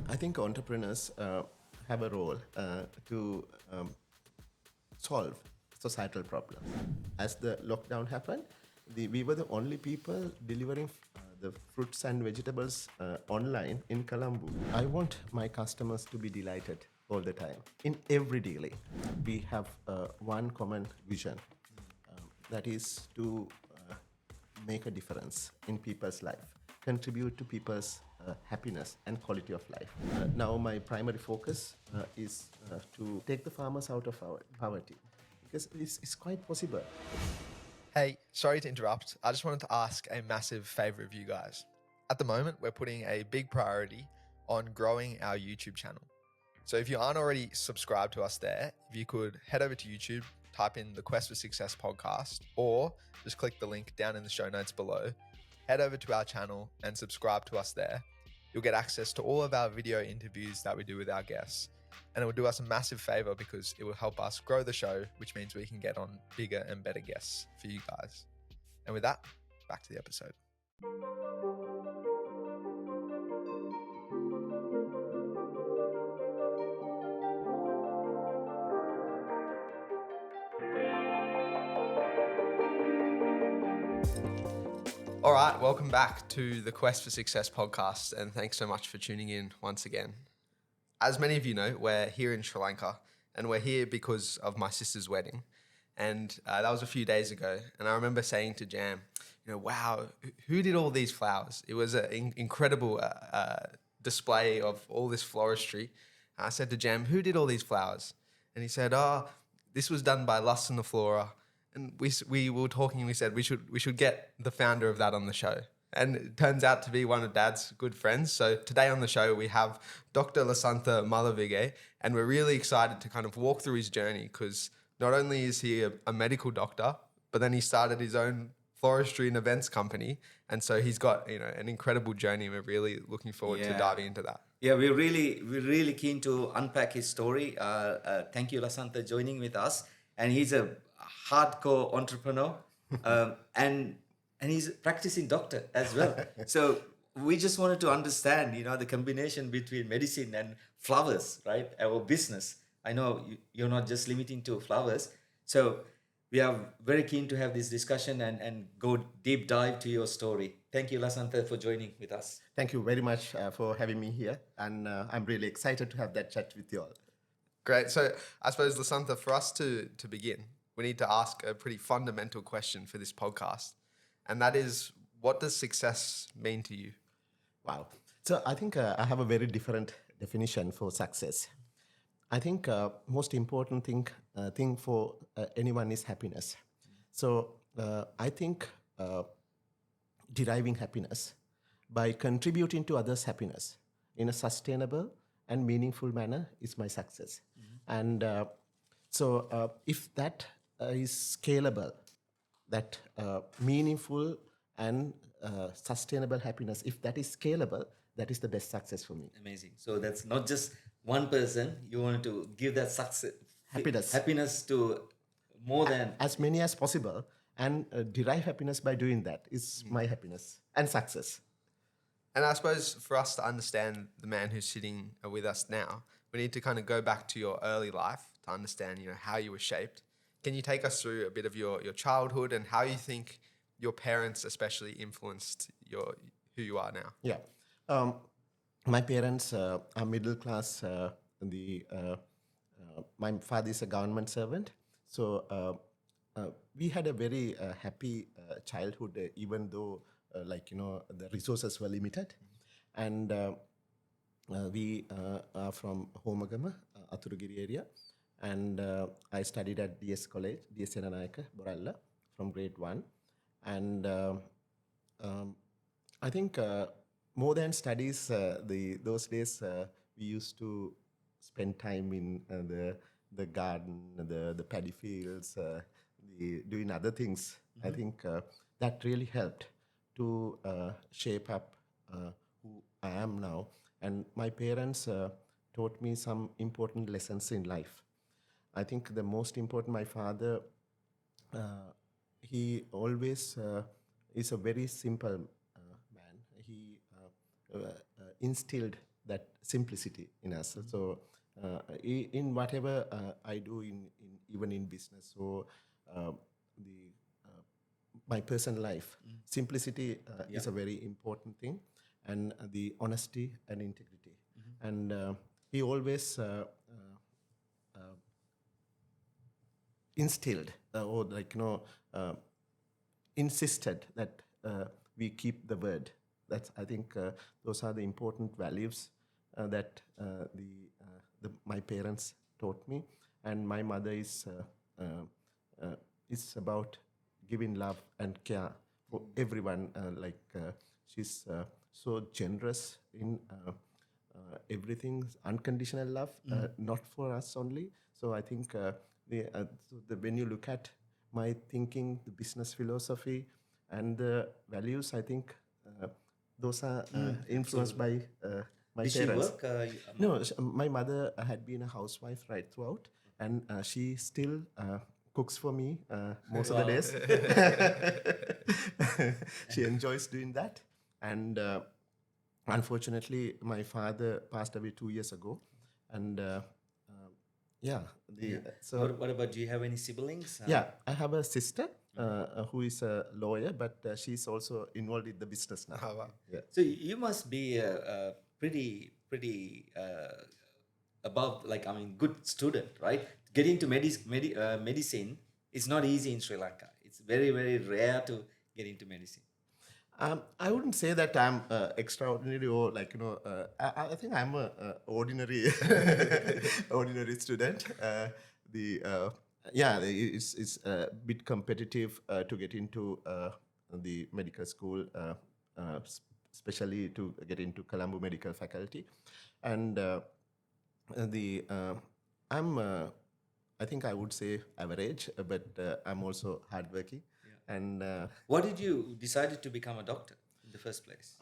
I think entrepreneurs have a role to solve societal problems. As the lockdown happened, we were the only people delivering the fruits and vegetables online in Colombo. I want my customers to be delighted all the time. In every dealing, we have one common vision, that is to make a difference in people's life, contribute to people's happiness and quality of life. Now, my primary focus is to take the farmers out of our poverty, because it's quite possible. Hey, sorry to interrupt. I just wanted to ask a massive favor of you guys. At the moment, we're putting a big priority on growing our YouTube channel. So if you aren't already subscribed to us there, if you could head over to YouTube, type in the Quest for Success podcast, or just click the link down in the show notes below, head over to our channel and subscribe to us there. You'll get access to all of our video interviews that we do with our guests. And it will do us a massive favor because it will help us grow the show, which means we can get on bigger and better guests for you guys. And with that, back to the episode. All right, welcome back to the Quest for Success podcast, and thanks so much for tuning in once again. As many of you know, we're here in Sri Lanka, and we're here because of my sister's wedding. And that was a few days ago, and I remember saying to Jam, wow, who did all these flowers? It was an incredible display of all this floristry. I said to Jam, who did all these flowers? And he said, this was done by Lasantha Flora. And we were talking and we said we should get the founder of that on the show. And it turns out to be one of Dad's good friends. So today on the show, we have Dr. Lasantha Malavige, and we're really excited to kind of walk through his journey because not only is he a medical doctor, but then he started his own floristry and events company. And so he's got, an incredible journey, and we're really looking forward to diving into that. Yeah, we're really keen to unpack his story. Thank you, Lasantha, joining with us. And he's a hardcore entrepreneur, and he's a practicing doctor as well. So we just wanted to understand, the combination between medicine and flowers, right? Our business. I know you're not just limiting to flowers. So we are very keen to have this discussion and go deep dive to your story. Thank you, Lasantha, for joining with us. Thank you very much for having me here, and I'm really excited to have that chat with you all. Great. So I suppose, Lasantha, for us to begin, we need to ask a pretty fundamental question for this podcast. And that is, what does success mean to you? Wow. So I think I have a very different definition for success. I think most important thing for anyone is happiness. So I think deriving happiness by contributing to others' happiness in a sustainable and meaningful manner is my success. And so if that is scalable, that meaningful and sustainable happiness, if that is scalable, that is the best success for me. Amazing. So that's not just one person. You want to give that success, happiness to more than as many as possible, and derive happiness by doing that is my happiness and success. And I suppose for us to understand the man who's sitting with us now, we need to kind of go back to your early life to understand, how you were shaped. Can you take us through a bit of your childhood and how you think your parents especially influenced who you are now? Yeah. My parents are middle class. My father is a government servant. So we had a very happy childhood, even though, the resources were limited. And we are from Homagama, Aturugiri area. And I studied at DS College, DS Senanayaka, Boralla, from grade 1. And I think more than studies, those days we used to spend time in the garden, the paddy fields, doing other things. I think that really helped to shape up who I am now. And my parents taught me some important lessons in life. I think the most important, my father, he always is a very simple man. He instilled that simplicity in us. So in whatever I do, even in business, so the my personal life, simplicity is a very important thing, and the honesty and integrity. And he always instilled or insisted that we keep the word. That's, I think, those are the important values that my parents taught me, and my mother is about giving love and care for everyone. She's so generous in everything, unconditional love, not for us only. So I think when you look at my thinking, the business philosophy, and the values, I think those are influenced by my Did parents. she work? No, my mother had been a housewife right throughout, and she still cooks for me most of the days. She enjoys doing that. And unfortunately, my father passed away 2 years ago. And so What about, do you have any siblings? yeah, I have a sister who is a lawyer, but she's also involved in the business now. Oh, wow. Yeah. So you must be a pretty above, good student, right? Getting to medicine is not easy in Sri Lanka. It's very, very rare to get into medicine. I wouldn't say that I'm extraordinary or I think I'm a ordinary ordinary student. It's a bit competitive to get into the medical school, especially to get into Colombo Medical Faculty, and I think I would say average, but I'm also hardworking. And What did you decided to become a doctor in the first place?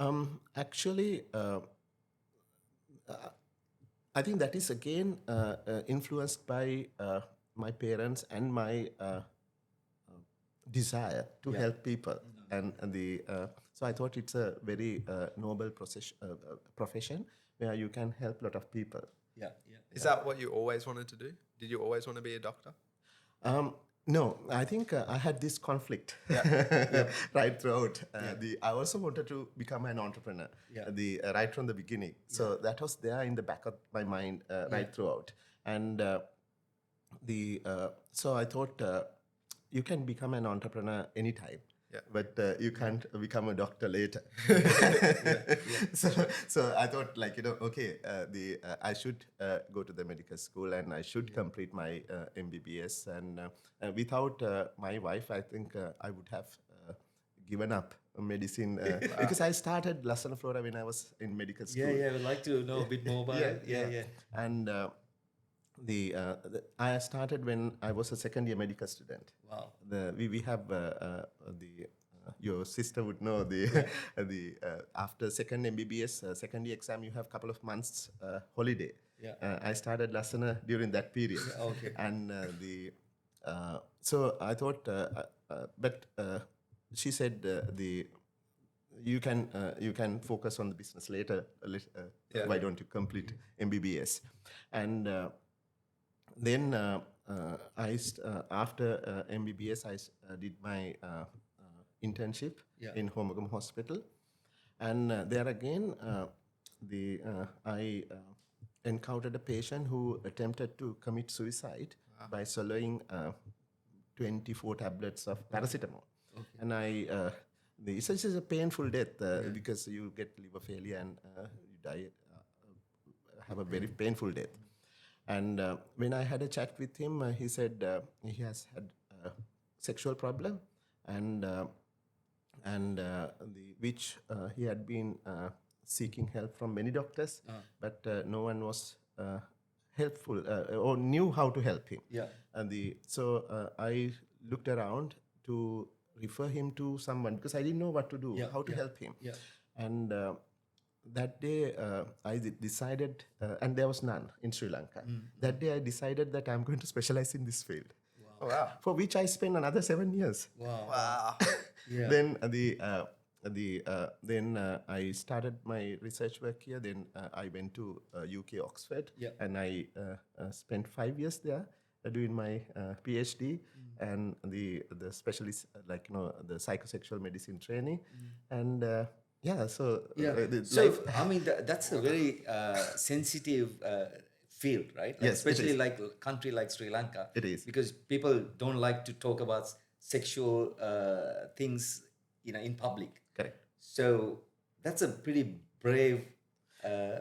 actually, I think that is again influenced by my parents and my desire to help people. And so I thought it's a very noble profession where you can help a lot of people. Yeah. Is that what you always wanted to do? Did you always want to be a doctor? No, I think I had this conflict right throughout. I also wanted to become an entrepreneur right from the beginning. So that was there in the back of my mind right throughout. And so I thought you can become an entrepreneur anytime. Yeah. But you can't become a doctor later. So I thought, okay, I should go to the medical school and I should complete my MBBS. And without my wife, I think I would have given up medicine because I started Lassana Flora when I was in medical school. Yeah, I would like to know a bit more about it. Yeah. And I started when I was a second year medical student. Wow. We have your sister would know after second MBBS second year exam, you have a couple of months holiday. Yeah. I started Lassana during that period. Okay. And so I thought, but she said you can focus on the business later. Why don't you complete MBBS? And then after MBBS, I did my internship in Homogam Hospital, and there again, I encountered a patient who attempted to commit suicide by swallowing 24 tablets of paracetamol, and this is a painful death because you get liver failure and you die, have a very painful death. And when I had a chat with him, he said he has had a sexual problem, and which he had been seeking help from many doctors, but no one was helpful or knew how to help him. Yeah. So I looked around to refer him to someone because I didn't know what to do, how to help him. Yeah. And that day I decided, and there was none in Sri Lanka. That day I decided that I'm going to specialize in this field. Oh, wow. For which I spent another 7 years. Wow. Wow. Yeah. Then then I started my research work here. Then I went to UK Oxford, Yeah. and I spent 5 years there doing my PhD and the specialist the psychosexual medicine training, and yeah. So So I mean that's a very sensitive field, right? Like, Yes, it especially is. like a country like Sri Lanka. It is. because people don't like to talk about sexual things, in public. Correct. So that's a pretty brave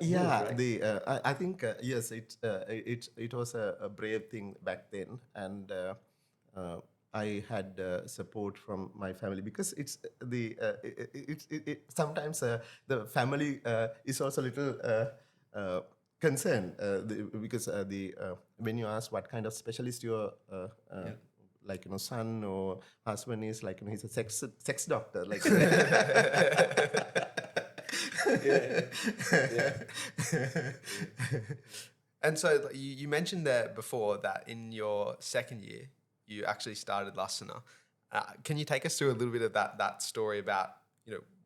Yeah, move, right? I think yes, it was a brave thing back then, and I had support from my family, because it's sometimes the family is also a little concerned, because when you ask what kind of specialist your son or husband is, he's a sex doctor, like. And so you mentioned there before that in your second year, you actually started Lassana. Can you take us through a little bit of that story about,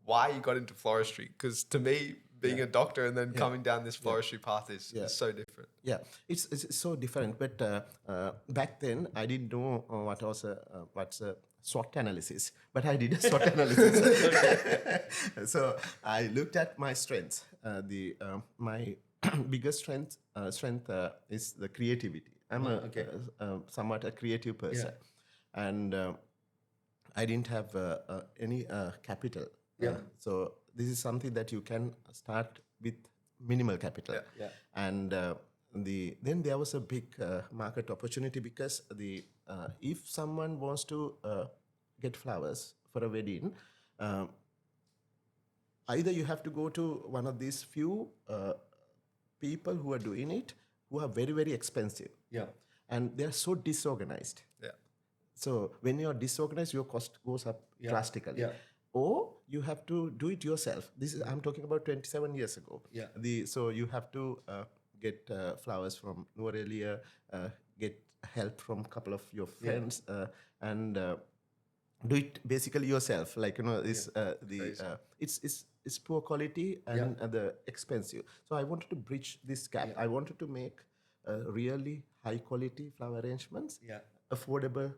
why you got into floristry? Because to me, being a doctor and then coming down this floristry path is so different. Yeah, it's so different. But back then, I didn't know what's a SWOT analysis, but I did a SWOT analysis. So I looked at my strengths. My biggest strength is the creativity. I'm somewhat a creative person, and I didn't have any capital. So this is something that you can start with minimal capital. And then there was a big market opportunity, because if someone wants to get flowers for a wedding, either you have to go to one of these few people who are doing it, who are very, very expensive. And they're so disorganized. So when you're disorganized, your cost goes up drastically. Or you have to do it yourself. I'm talking about 27 years ago. So you have to get flowers from Norelia, get help from a couple of your friends, and do it basically yourself. It's poor quality and the expensive. So I wanted to bridge this gap. I wanted to make really high quality flower arrangements, affordable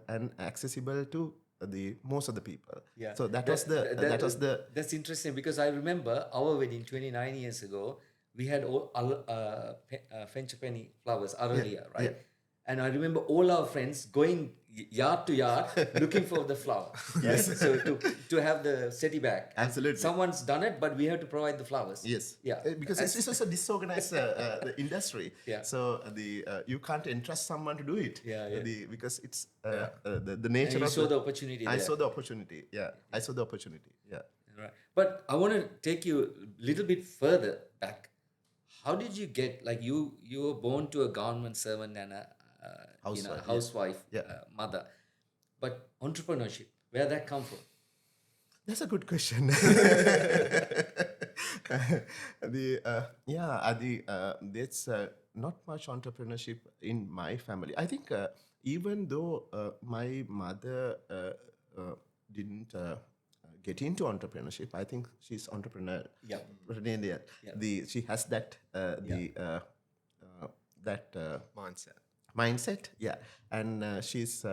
and accessible to most of the people. So that's interesting, because I remember our wedding 29 years ago. We had all French penny flowers, Aralia, right? And I remember all our friends going yard to yard looking for the flower. Yes. So to have the SETI back. Absolutely. Someone's done it, but we have to provide the flowers. Yes. Yeah. Because it's also a disorganized industry. So you can't entrust someone to do it. Because it's the nature And you of saw the opportunity. I saw the opportunity. I saw the opportunity. Right. But I want to take you a little bit further back. How did you get, like, you were born to a government servant and a housewife, mother, but entrepreneurship, where that come from? That's a good question. There's not much entrepreneurship in my family. I think even though my mother didn't get into entrepreneurship, I think she's entrepreneurial. She has that mindset. And she's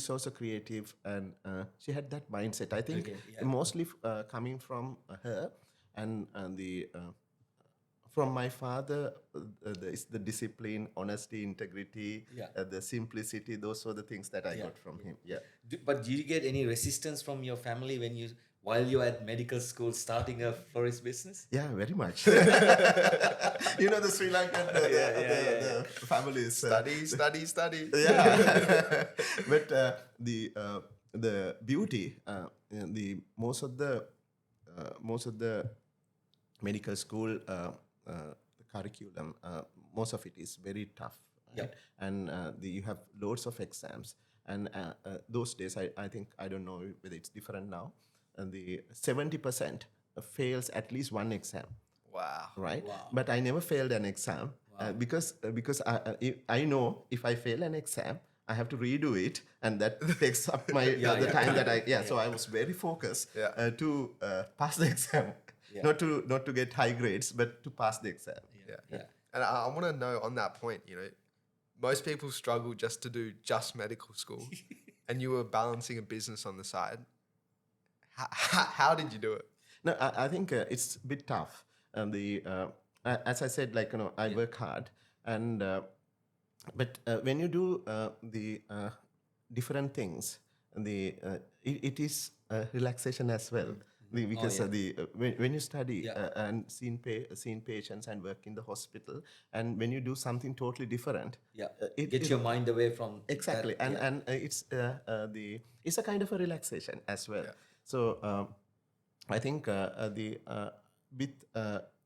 also creative, and she had that mindset. I think mostly coming from her, and from my father, the discipline, honesty, integrity, the simplicity. Those were the things that I got from him. But did you get any resistance from your family while you're at medical school starting a florist business? Yeah, very much. The Sri Lankan the families Study. Yeah. But the beauty, most of the medical school the curriculum, most of it is very tough, right? And you have loads of exams, and those days I think, I don't know whether it's different now, and the 70% fails at least one exam. Wow. Right. But I never failed an exam, because I know if I fail an exam, I have to redo it, and that takes up my the yeah. time that So I was very focused to pass the exam, not to get high grades, but to pass the exam. Yeah. And I want to know on that point, most people struggle just to do just medical school, and you were balancing a business on the side. How did you do it? No, I think it's a bit tough. And as I said, I work hard, and but when you do the different things, it is relaxation as well. Because when you study and seen patients and work in the hospital, and when you do something totally different, Get your mind away from exactly, that, and it's a kind of a relaxation as well. So I think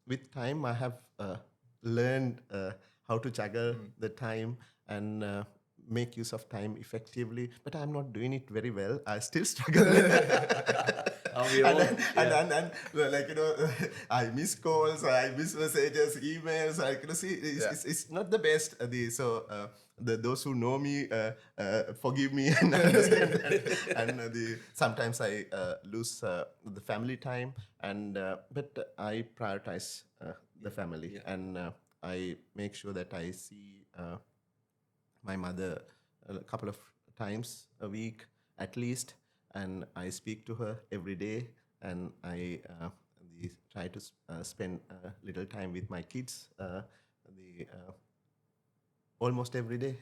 with time I have learned how to juggle the time and make use of time effectively, but I'm not doing it very well. I still struggle. And I miss calls, I miss messages, emails. It's not the best. Those who know me forgive me and understand that. And sometimes I lose the family time, but I prioritize the family, and I make sure that I see my mother a couple of times a week at least, and I speak to her every day, and I try to spend little time with my kids almost every day.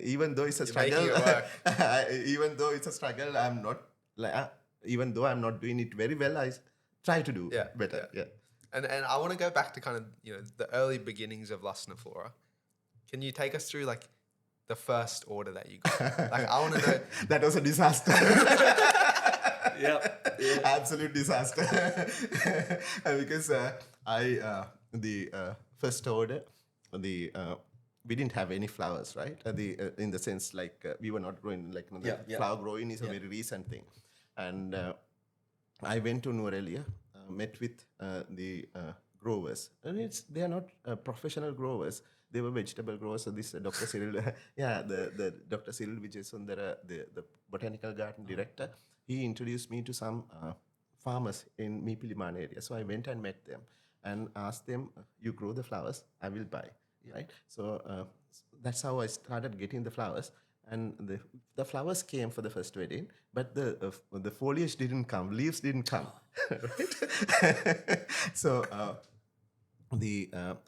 Even though it's a struggle, even though it's a struggle, I'm not even though I'm not doing it very well, I try to do better. Yeah. And I want to go back to kind of the early beginnings of Lassana Flora. Can you take us through the first order that you got? I want to know. That was a disaster. Yeah. Absolute disaster. Because the first order, we didn't have any flowers, right? In the sense we were not growing flower growing is a very recent thing, and I went to Nuarelia, met with the growers, and they are not professional growers. They were vegetable growers. So this Dr. Cyril, the Dr. Cyril Vijayasundara, the botanical garden director, he introduced me to some farmers in Mipiliman area. So I went and met them and asked them, "You grow the flowers, I will buy." Right. So that's how I started getting the flowers. And the flowers came for the first wedding, but the foliage didn't come, leaves didn't come. Right? So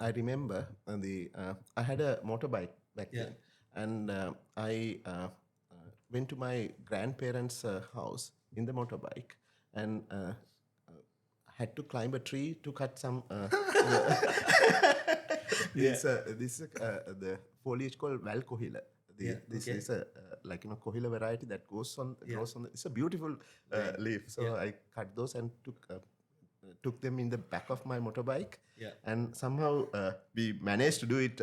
I remember I had a motorbike back then, and I went to my grandparents' house in the motorbike, and had to climb a tree to cut some. This is the foliage called Valcohila. This is a Kohila variety that grows on. It's a beautiful leaf. So I cut those and took them in the back of my motorbike, and somehow we managed to do it.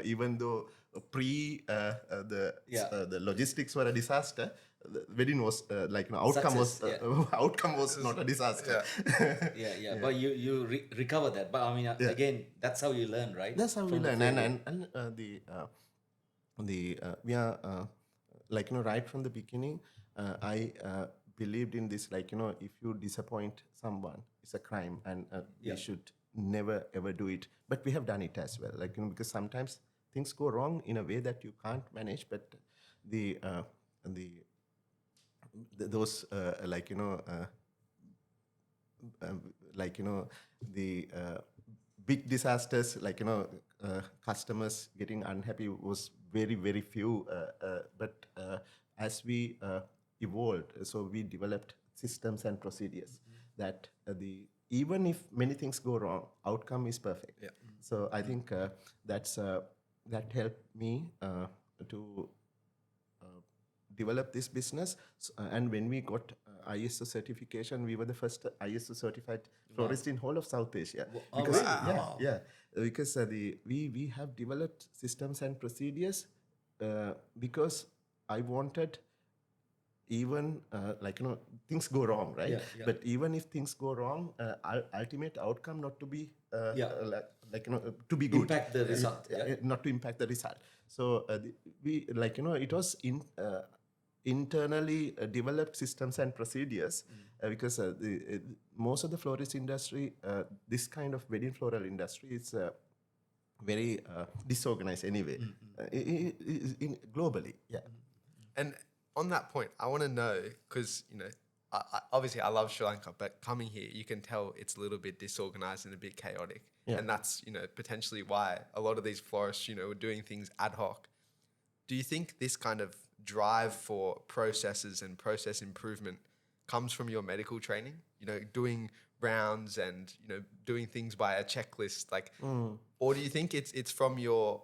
Even though the logistics were a disaster, the wedding was outcome was not a disaster. But you recover that. But I mean, again, that's how you learn, right? That's how we learn, and we are right from the beginning. I believed in this, if you disappoint someone, it's a crime, and we should never ever do it. But we have done it as well, because sometimes things go wrong in a way that you can't manage. But those the big disasters, customers getting unhappy was very, very few. But as we evolved, so we developed systems and procedures that even if many things go wrong, outcome is perfect. Yeah. So I think that helped me to develop this business. And when we got ISO certification, we were the first ISO certified florist in whole of South Asia. Because because we have developed systems and procedures because I wanted even things go wrong, right? Yeah, yeah. But even if things go wrong, ultimate outcome not to be Yeah. to be good, Impact the result, yeah. not to impact the result. So we it was internally developed systems and procedures, because most of the florist industry, this kind of wedding floral industry is very disorganized anyway, globally. Yeah. And on that point, I want to know, because, obviously I love Sri Lanka, but coming here, you can tell it's a little bit disorganized and a bit chaotic. Yeah. And that's, potentially why a lot of these florists, are doing things ad hoc. Do you think this kind of drive for processes and process improvement comes from your medical training? Doing rounds and, doing things by a checklist, or do you think it's from your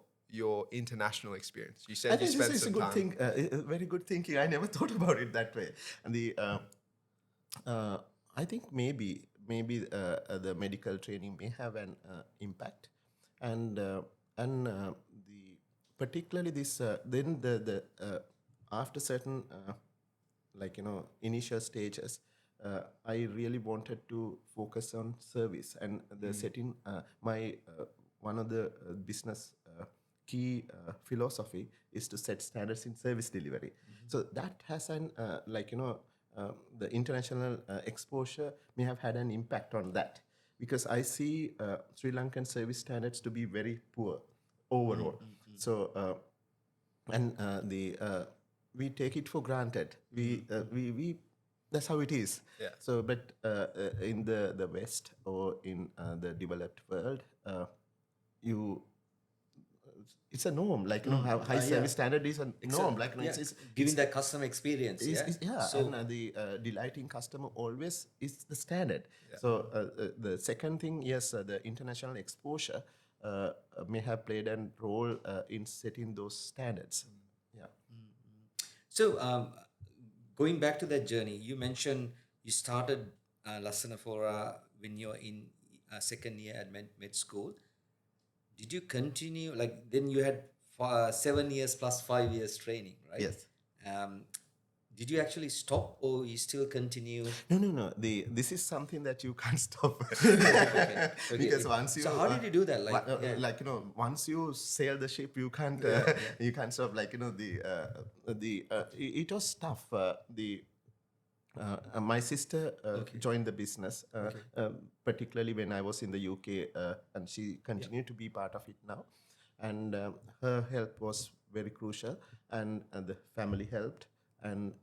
international experience? You I said you think this spent is a some good time. thing, very good thinking. I never thought about it that way. And I think maybe the medical training may have an impact, and the particularly this then the after certain initial stages, I really wanted to focus on service and the setting. My one of the business key philosophy is to set standards in service delivery. So that has an the international exposure may have had an impact on that, because I see Sri Lankan service standards to be very poor overall. So and we take it for granted. We that's how it is. Yeah. So, but in the West or in the developed world, you it's a norm. How high service standard is a norm. It's giving that customer experience. So and the delighting customer always is the standard. So the second thing, yes, the international exposure may have played a role in setting those standards. Yeah. So, going back to that journey, you mentioned you started Lassana Flora when you're in second year at med school. Did you continue? Then you had 7 years plus 5 years training, right? Yes. Did you actually stop, or you still continue? No. This is something that you can't stop. Okay. Because once you So how did you do that? Once you sail the ship, you can't you can't stop. It was tough. My sister joined the business, particularly when I was in the UK, and she continued to be part of it now. And her help was very crucial, and the family helped, and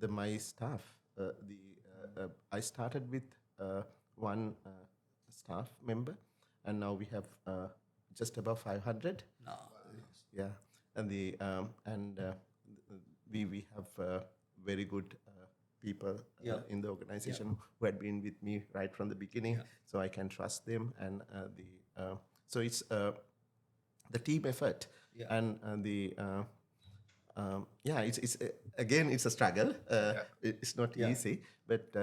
my staff. I started with one staff member, and now we have just above 500. No. Yeah, and we have very good people in the organization who had been with me right from the beginning, so I can trust them. And so it's the team effort, and it's again it's a struggle. It's not easy, but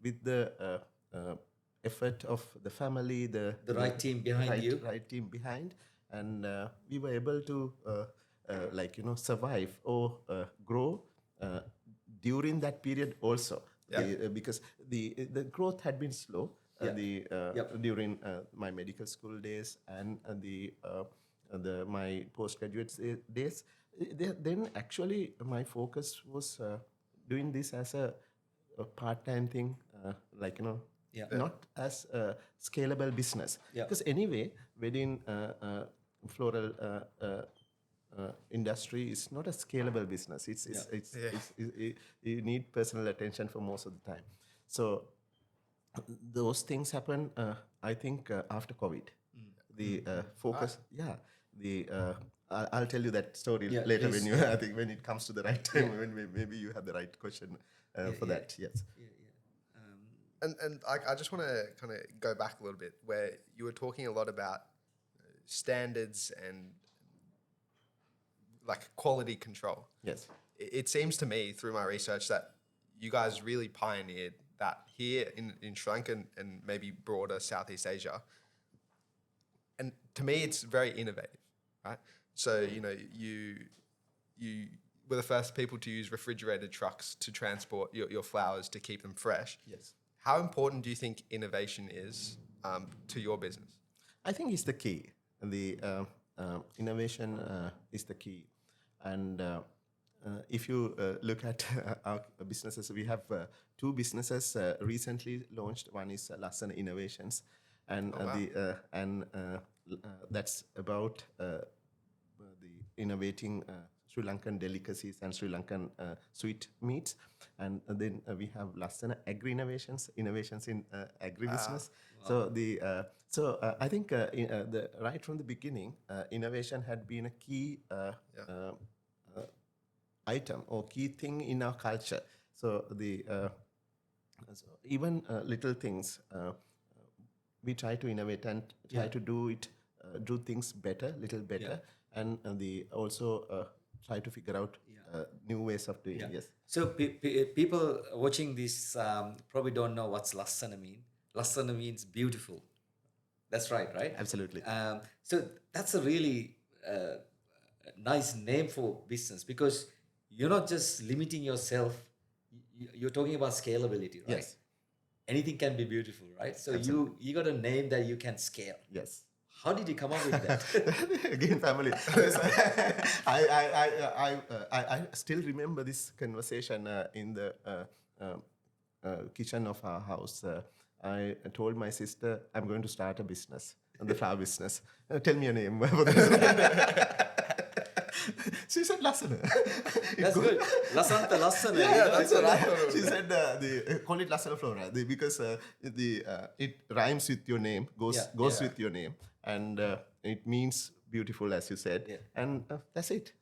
with the effort of the family, the right team behind you, right team behind, and we were able to survive or grow during that period also. Because the growth had been slow during my medical school days and my postgraduate days. Then actually my focus was doing this as a part-time thing, not as a scalable business. Because anyway, within floral industry is not a scalable business. You need personal attention for most of the time. So those things happen, I think, after COVID. The focus, I'll tell you that story later please. when I think when it comes to the right time, when maybe you have the right question for that. Yes. And I just want to kind of go back a little bit, where you were talking a lot about standards and quality control. Yes. It seems to me through my research that you guys really pioneered that here in Sri Lanka and maybe broader Southeast Asia. And to me, it's very innovative, right? So, you were the first people to use refrigerated trucks to transport your flowers to keep them fresh. Yes. How important do you think innovation is to your business? I think it's the key. The innovation is the key. And if you look at our businesses, we have two businesses recently launched. One is Lassana Innovations, and that's about the innovating Sri Lankan delicacies and Sri Lankan sweet meats. And then we have Lassana Agri Innovations, innovations in agribusiness. So I think right from the beginning, innovation had been a key item or key thing in our culture. So even little things, we try to innovate and try to do things better, little better, and also try to figure out new ways of doing. Yes. So people watching this probably don't know what's Lassana mean. Lassana means beautiful. That's right? Absolutely. So that's a really nice name for business, because you're not just limiting yourself. You're talking about scalability, right? Yes. Anything can be beautiful, right? So you got a name that you can scale. Yes. How did you come up with that? Again, family. I still remember this conversation in the kitchen of our house. I told my sister, I'm going to start a business, the flower business. Tell me a name. She said Lassana. That's good. Lasantha, Lassana. Yeah, that's what I thought. She said call it Lassana Flora because it rhymes with your name, goes with your name, and it means beautiful, as you said, and that's it.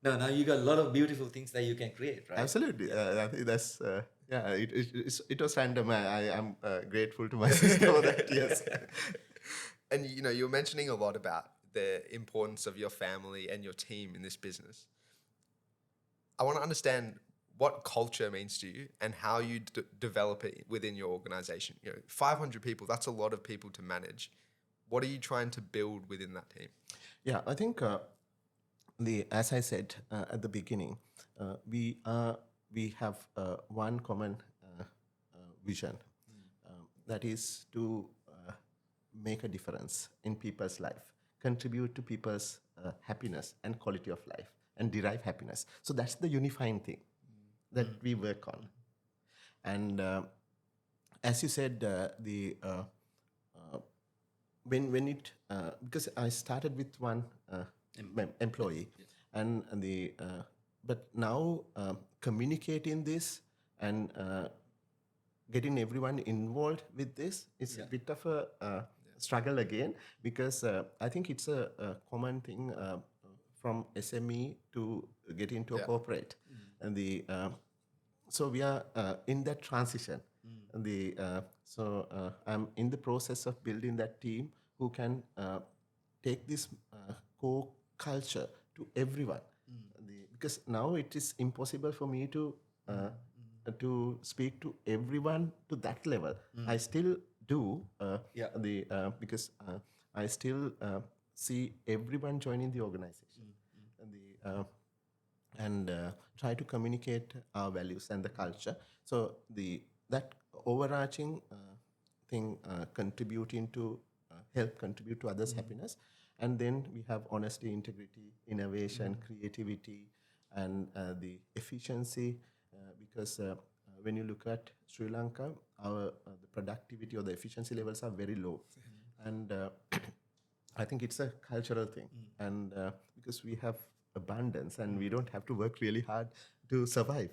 Now you got a lot of beautiful things that you can create, right? Absolutely. I think that's it was random. I am grateful to my sister for that. Yes. And you were mentioning a lot about the importance of your family and your team in this business. I want to understand what culture means to you and how you develop it within your organization. 500 people, that's a lot of people to manage. What are you trying to build within that team? Yeah, I think as I said at the beginning, we have one common vision, that is to make a difference in people's life, contribute to people's happiness and quality of life, and derive happiness. So that's the unifying thing that we work on. And as you said, because I started with one employee, and but now communicating this and getting everyone involved with this is a bit of a struggle again, because I think it's a common thing from SME to get into a corporate, and so we are in that transition. And I'm in the process of building that team who can take this core culture to everyone, because now it is impossible for me to speak to everyone to that level. I still do because I still see everyone joining the organization, and try to communicate our values and the culture. So that overarching thing contributing to help contribute to others' happiness. And then we have honesty, integrity, innovation, creativity, and the efficiency, because when you look at Sri Lanka, the productivity or the efficiency levels are very low. And I think it's a cultural thing. And because we have abundance and we don't have to work really hard to survive.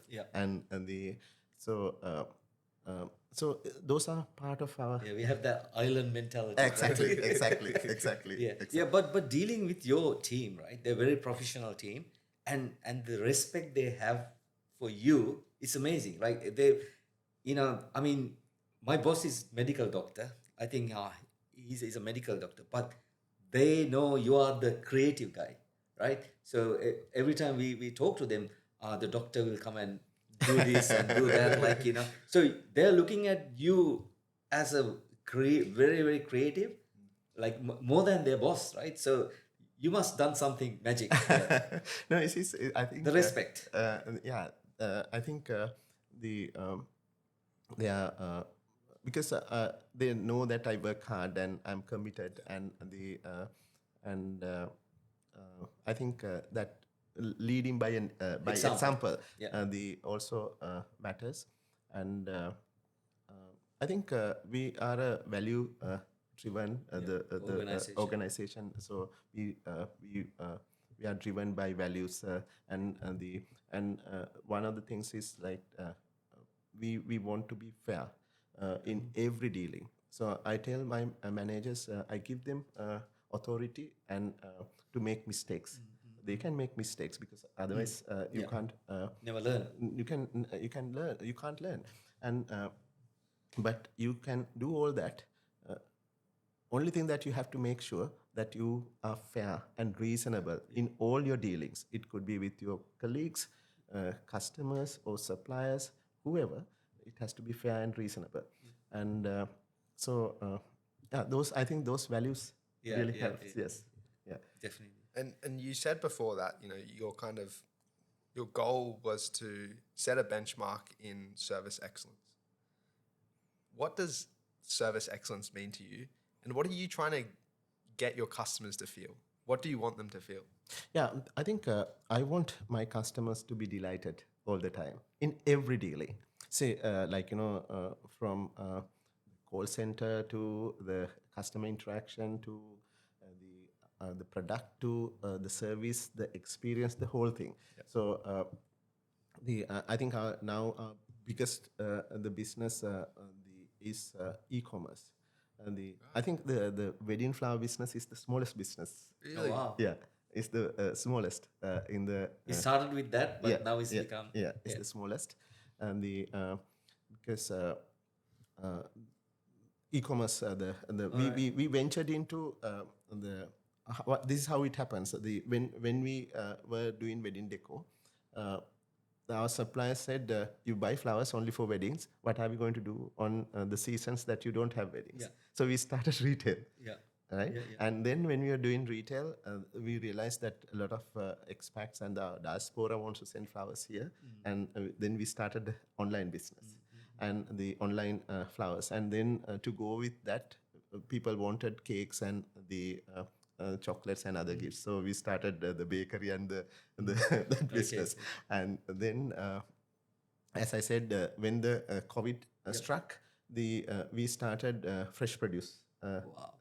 So those are part of our... we have that island mentality. Exactly. But dealing with your team, right? They're a very professional team, and the respect they have for you is amazing. Like my boss is medical doctor. I think he's a medical doctor, but they know you are the creative guy, right? So every time we talk to them, the doctor will come and do this and do that, So they're looking at you as a very, very creative, like more than their boss, right? So you must done something magic. Yeah. No, I think The respect. yeah, I think the they are because they know that I work hard and I'm committed, and and I think that leading by example, Yeah. the also matters, and I think we are a value driven the Organization. organization. So we are driven by values, and the and one of the things is like we want to be fair in every dealing. So I tell my managers, I give them authority and to make mistakes. They can make mistakes because otherwise you Yeah. can't. Never learn. You can learn. You can't learn, and but you can do all that. Only thing that you have to make sure that you are fair and reasonable in all your dealings. It could be with your colleagues, customers, or suppliers, whoever. It has to be fair and reasonable, and yeah, those I think those values Yeah, really yeah, helps. yeah. Yes, yeah. Definitely. And you said before that, your goal was to set a benchmark in service excellence. What does service excellence mean to you? And what are you trying to get your customers to feel? What do you want them to feel? Yeah, I think I want my customers to be delighted all the time in every dealing. Say, from call center to the customer interaction to the product to the service, the experience, the whole thing. So the I think now biggest the business is e-commerce, and I think the wedding flower business is the smallest business. Really? Oh, wow. Yeah, it's the smallest in the. It started with that, but Yeah, now it's yeah, become. yeah, it's the smallest, and the because uh, e-commerce we ventured into the this is how it happens. The when we were doing wedding decor. Uh, our supplier said, "You buy flowers only for weddings. What are we going to do on the seasons that you don't have weddings?" Yeah. So we started retail, Yeah. right? Yeah, yeah. And then when we were doing retail, we realized that a lot of expats and the diaspora wants to send flowers here, and then we started the online business and the online flowers, and then to go with that, people wanted cakes and the chocolates and other gifts. So we started the bakery and the that business, and then as I said, when the COVID struck, we started fresh produce. Wow.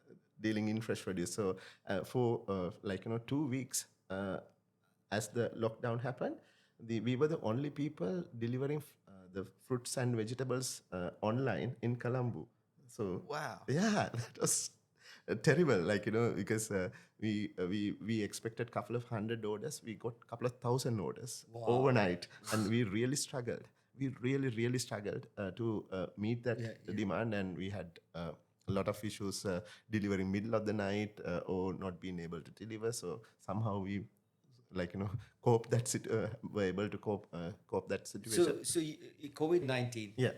Dealing in fresh produce. So for 2 weeks, as the lockdown happened, we were the only people delivering the fruits and vegetables online in Colombo. So Wow. yeah, that was terrible. Because we expected couple of hundred orders, we got couple of thousand orders overnight, and we really struggled. We really struggled to meet that demand, and we had a lot of issues delivering middle of the night or not being able to deliver. So somehow we cope that were able to cope that situation. So COVID-19, Yeah.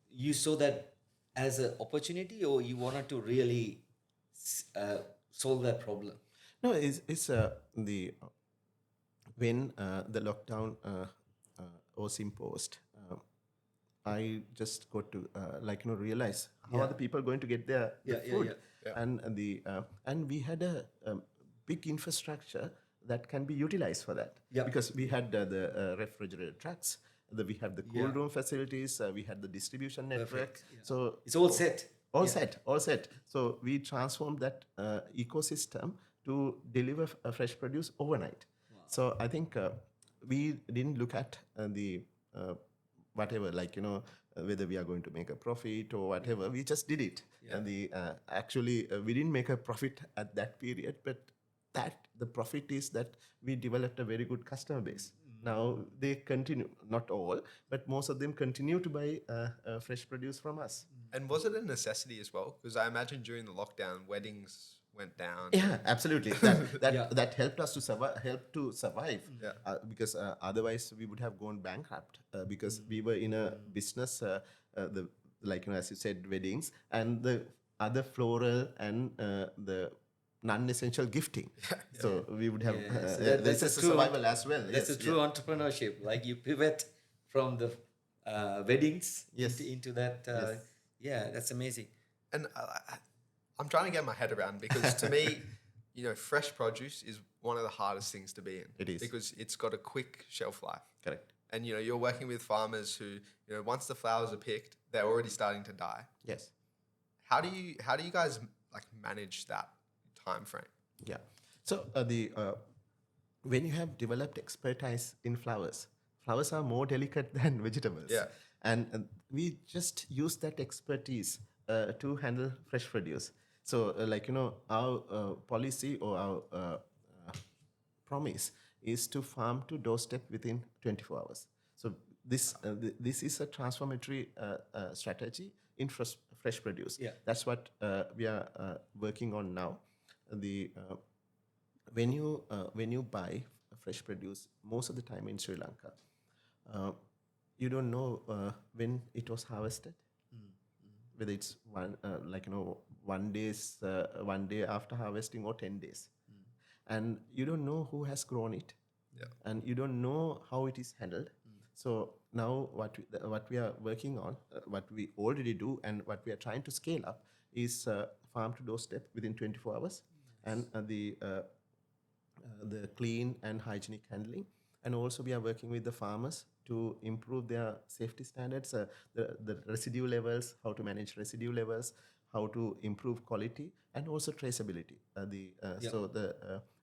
you saw that as an opportunity, or you wanted to really solve that problem? No, it's the when the lockdown was imposed. I just got to realize how are the people going to get their food, and we had a big infrastructure that can be utilized for that, because we had the refrigerator trucks, we have the cool room facilities, we had the distribution network. So It's all set. all set. So we transformed that ecosystem to deliver fresh produce overnight. So I think we didn't look at the whatever, whether we are going to make a profit or whatever. We just did it, and actually we didn't make a profit at that period, but that the profit is that we developed a very good customer base. Now they continue, not all, but most of them continue to buy fresh produce from us. And was it a necessity as well? Because I imagine during the lockdown, weddings went down. Yeah, absolutely. That helped us to survive. Because otherwise we would have gone bankrupt. Because we were in a business, as you said, weddings, and the other floral and the non-essential gifting. So we would have Yeah, so there's a survival as well. That's a true entrepreneurship. Like you pivot from the weddings Yes. into that. Yes. Yeah, that's amazing. And I'm trying to get my head around, because to me, fresh produce is one of the hardest things to be in. It is. Because it's got a quick shelf life. Correct. And you're working with farmers who, once the flowers are picked, they're already starting to die. Yes. How do you guys like manage that time frame? Yeah. So when you have developed expertise in flowers are more delicate than vegetables. Yeah. And we just use that expertise to handle fresh produce. So our policy or our promise is to farm to doorstep within 24 hours. So this is a transformatory strategy in fresh produce. Yeah. That's what we are working on now. When you buy fresh produce, most of the time in Sri Lanka, you don't know when it was harvested. Whether it's one day after harvesting or 10 days, and you don't know who has grown it, and you don't know how it is handled. So now what we are working on, what we already do, and what we are trying to scale up is farm to doorstep within 24 hours, and the clean and hygienic handling. And also we are working with the farmers to improve their safety standards, the residue levels, how to manage residue levels, how to improve quality, and also traceability.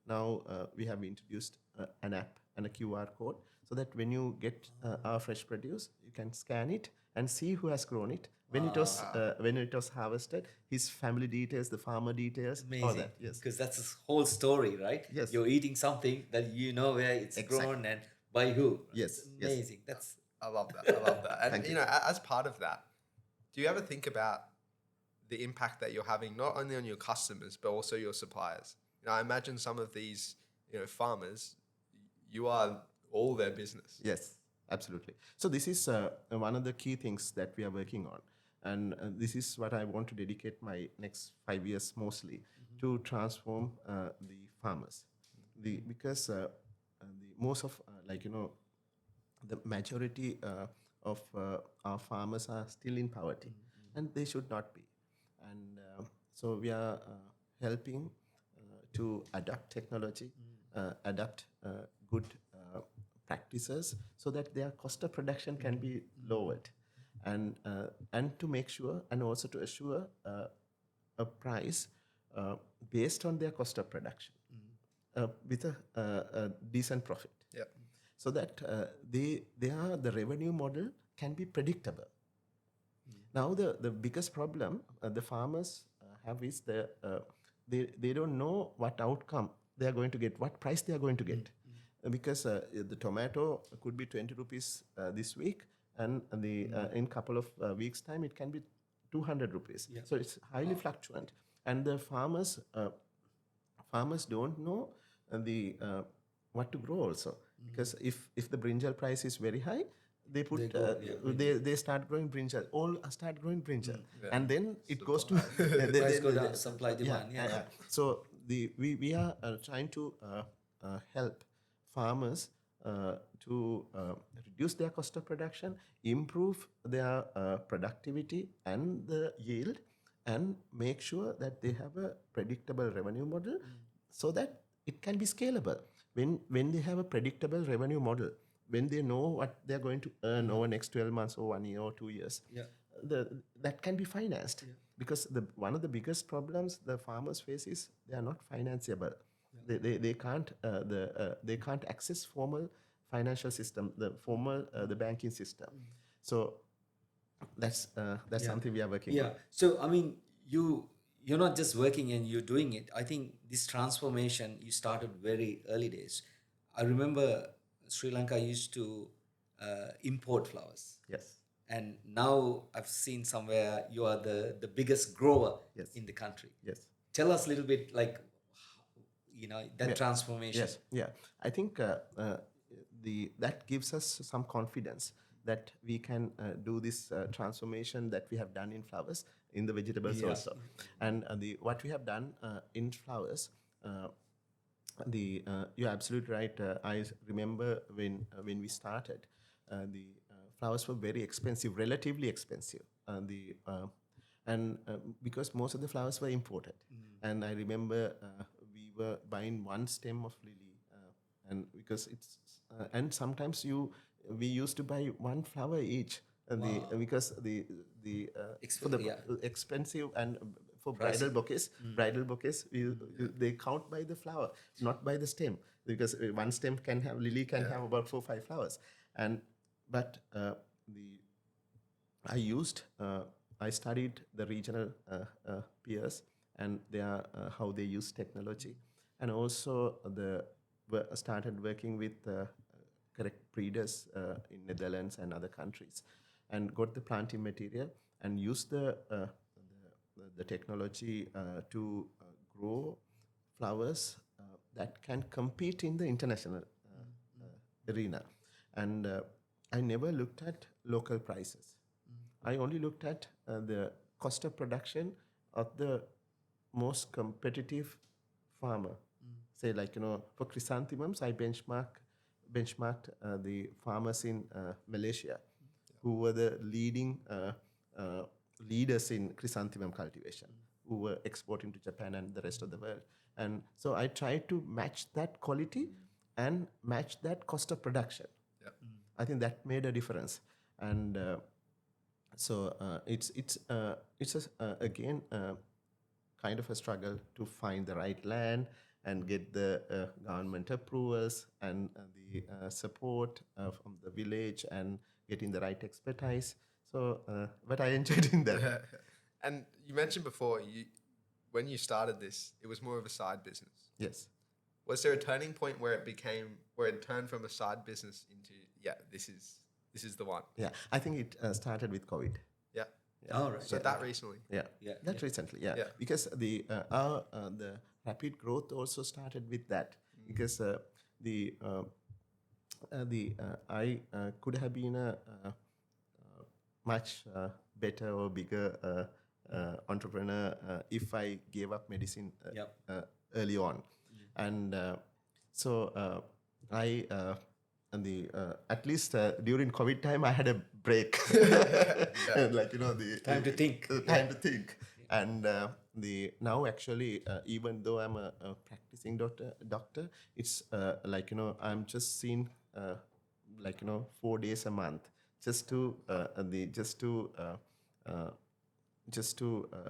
Now we have introduced an app and a QR code, so that when you get our fresh produce, you can scan it and see who has grown it, when it was harvested, his family details, the farmer details, all that. Yes, because that's a whole story, right? Yes. You're eating something that you know where it's grown and by who. Yes, It's yes. amazing. That's I love that. I love that. And Thank you. as part of that, do you ever think about the impact that you're having not only on your customers but also your suppliers? I imagine some of these, farmers, you are all their business. Yes, absolutely. So this is one of the key things that we are working on. And this is what I want to dedicate my next 5 years mostly to transform the farmers. Because the most of, the majority of our farmers are still in poverty, and they should not be. And so we are helping to adapt technology, adapt good practices, so that their cost of production can be lowered, and to make sure, and also to assure a price based on their cost of production, with a decent profit. Yeah. So that the revenue model can be predictable. Now the biggest problem the farmers have is they don't know what outcome they are going to get, what price they are going to get. Because the tomato could be 20 rupees this week, and in couple of weeks time it can be 200 rupees. Yeah. So it's highly fluctuant, and the farmers don't know what to grow also. Because if the brinjal price is very high, they put they start growing brinjal. All start growing brinjal, and then it goes to price go down, supply demand. Yeah. So we are trying to help farmers to reduce their cost of production, improve their productivity and the yield, and make sure that they have a predictable revenue model, so that it can be scalable. When they have a predictable revenue model, when they know what they're going to earn over next 12 months or 1 year or 2 years, that can be financed. Because one of the biggest problems the farmers face is they are not financeable. They can't access formal financial system, the banking system. So that's something we are working on. So I mean, you're not just working and you're doing it. I think this transformation you started very early days. I remember Sri Lanka used to import flowers. Yes. And now I've seen somewhere you are the biggest grower in the country. Yes. Tell us a little bit, like, that transformation. Yes. Yeah. I think that gives us some confidence that we can do this transformation that we have done in flowers in the vegetables also. And what we have done in flowers, you're absolutely right. I remember when we started, the flowers were very expensive, relatively expensive. Because most of the flowers were imported, and I remember we were buying one stem of lily, and because and sometimes we used to buy one flower each. Because for the expensive and for bridal bouquets, they count by the flower, not by the stem, because one stem lily can have about 4 or 5 flowers, and but the I used I studied the regional peers and how they use technology, and also started working with correct breeders in Netherlands and other countries, and got the planting material and used the technology to grow flowers that can compete in the international arena. And I never looked at local prices. I only looked at the cost of production of the most competitive farmer. Say, like, for chrysanthemums, I benchmarked the farmers in Malaysia, who were the leaders in chrysanthemum cultivation, who were exporting to Japan and the rest of the world. And so I tried to match that quality and match that cost of production. I think that made a difference. And again kind of a struggle to find the right land and get the government approvals and the support from the village and getting the right expertise. So, but I enjoyed in that. And you mentioned before, when you started this, it was more of a side business. Yes. Was there a turning point where it turned from a side business into, this is the one? Yeah, I think it started with COVID. Yeah. Oh, right. So that recently. Recently, because the rapid growth also started with that, because I could have been a much better or bigger entrepreneur if I gave up medicine early on, and so I. At least during COVID time, I had a break, like the Time to think. Time to think, and now actually, even though I'm a practicing doctor, it's I'm just seeing 4 days a month just to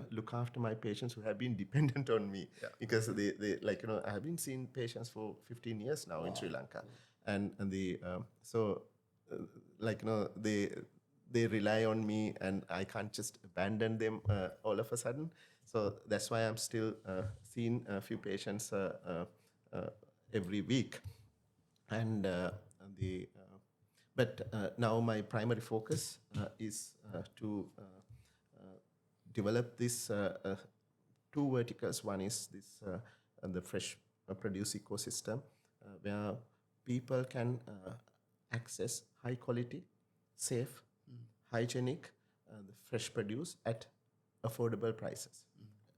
look after my patients who have been dependent on me, because I have been seeing patients for 15 years now in Sri Lanka. And they rely on me, and I can't just abandon them all of a sudden. So that's why I'm still seeing a few patients every week. And now my primary focus is to develop this two verticals. One is this the fresh produce ecosystem, where people can access high quality, safe, hygienic, the fresh produce at affordable prices.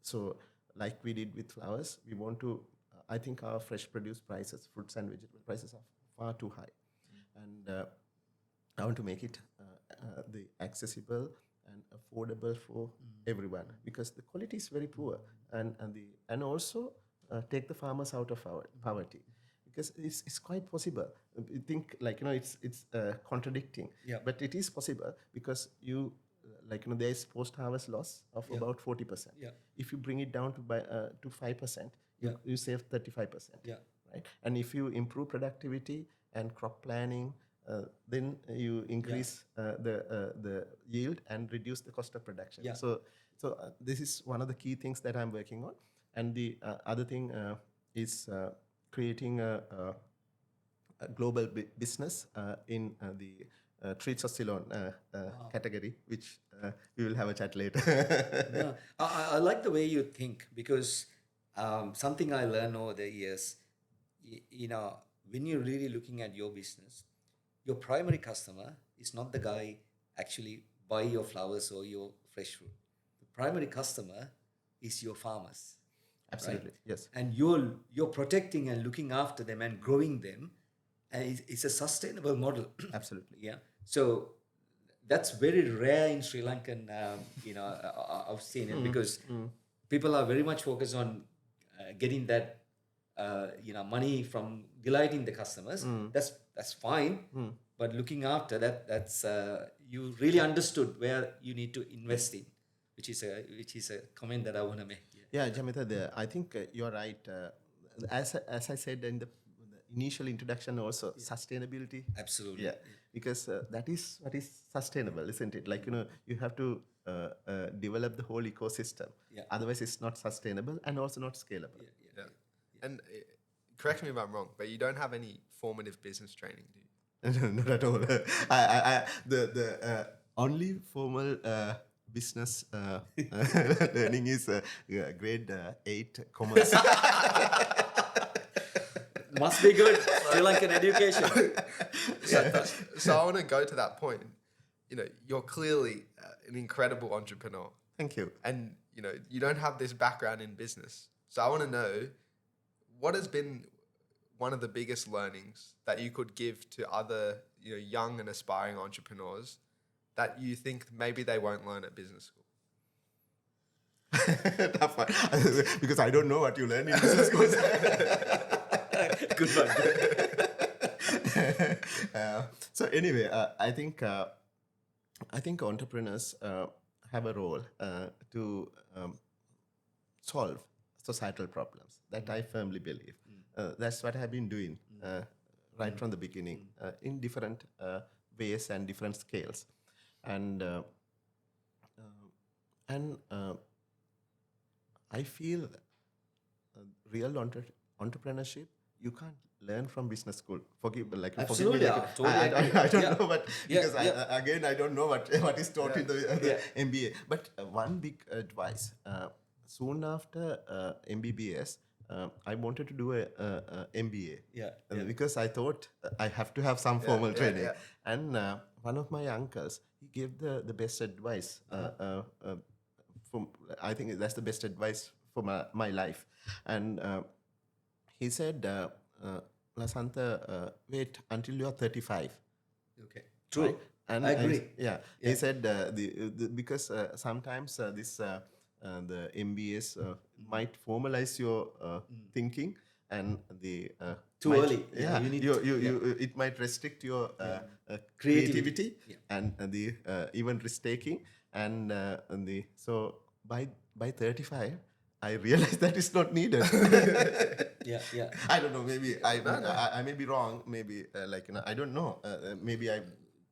So, like we did with flowers, we want to. I think our fresh produce prices, fruits and vegetable prices, are far too high, and I want to make it the accessible and affordable for everyone, because the quality is very poor, and also take the farmers out of poverty. Because it's quite possible. You think it's contradicting, but it is possible, because there is post-harvest loss of about 40%. If you bring it down to 5%, you save 35%. Right, and if you improve productivity and crop planning, then you increase the yield and reduce the cost of production. So this is one of the key things that I'm working on, and the other thing is creating a global business in the treats of Ceylon category, which we will have a chat later. I like the way you think, because something I learned over the years, when you're really looking at your business, your primary customer is not the guy actually buy your flowers or your fresh fruit. The primary customer is your farmers. Absolutely. Right? Yes. And you're protecting and looking after them and growing them, and it's a sustainable model. Absolutely. Yeah. So that's very rare in Sri Lankan. I've seen it because people are very much focused on getting that money from delighting the customers. That's fine, but looking after that's you really understood where you need to invest in, which is a comment that I want to make. Yeah, Jamita, I think you're right. As I said in the initial introduction, also sustainability. Absolutely. Yeah, because that is what is sustainable, isn't it? Like you have to develop the whole ecosystem. Yeah. Otherwise, it's not sustainable and also not scalable. Yeah. And correct me if I'm wrong, but you don't have any formative business training, do you? No, not at all. The only formal business learning is grade 8 commerce. Must be good. Sri Lankan education. So I want to go to that point. You're clearly an incredible entrepreneur, Thank you. and you don't have this background in business. So I want to know, what has been one of the biggest learnings that you could give to other young and aspiring entrepreneurs that you think maybe they won't learn at business school? Tough one. Because I don't know what you learn in business schools. Good one. So anyway, I think entrepreneurs have a role to solve societal problems. That I firmly believe. That's what I've been doing right from the beginning in different ways and different scales, and I feel real entrepreneurship you can't learn from business school. Absolutely, Forgive me, totally I don't agree. know, but Yeah, because I don't know what is taught in the Yeah. MBA. But one big advice: soon after MBBS, I wanted to do a MBA. Because I thought I have to have some formal training. And one of my uncles, he gave the best advice. I think that's the best advice for my life. And he said, Lasantha, wait until you're 35. Okay. True. Right? And I agree. He said because sometimes the MBAs might formalize your thinking, and the Too early. Yeah, You need it might restrict your Creativity. creativity and the even risk taking, and so by 35, I realized that it's not needed. Yeah. I don't know. Maybe I may be wrong. Maybe I don't know. Maybe I